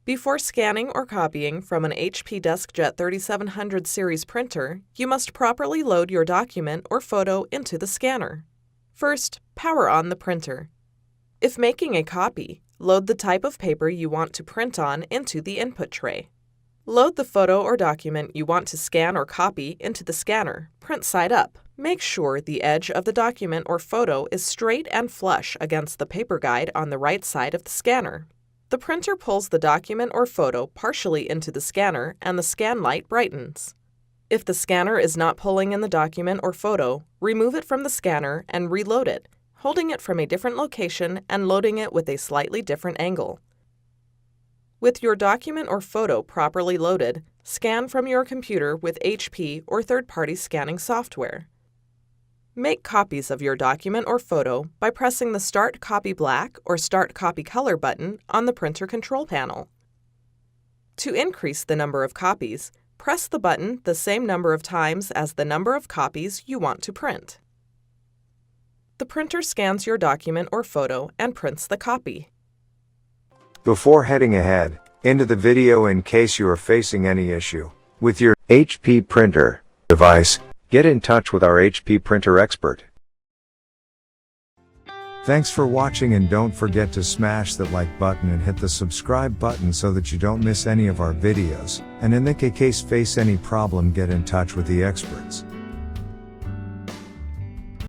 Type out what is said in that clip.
Before scanning or copying from an HP DeskJet 3700 series printer, you must properly load your document or photo into the scanner. First, power on the printer. If making a copy, load the type of paper you want to print on into the input tray. Load the photo or document you want to scan or copy into the scanner, print side up. Make sure the edge of the document or photo is straight and flush against the paper guide on the right side of the scanner. The printer pulls the document or photo partially into the scanner and the scan light brightens. If the scanner is not pulling in the document or photo, remove it from the scanner and reload it, holding it from a different location and loading it with a slightly different angle. With your document or photo properly loaded, scan from your computer with HP or third-party scanning software. Make copies of your document or photo by pressing the Start Copy Black or Start Copy Color button on the printer control panel. To increase the number of copies, press the button the same number of times as the number of copies you want to print. The printer scans your document or photo and prints the copy. Before heading ahead into the video, in case you are facing any issue with your HP printer device, get in touch with our HP printer expert. Thanks for watching, and don't forget to smash that like button and hit the subscribe button so that you don't miss any of our videos, and in the case face any problem, get in touch with the experts.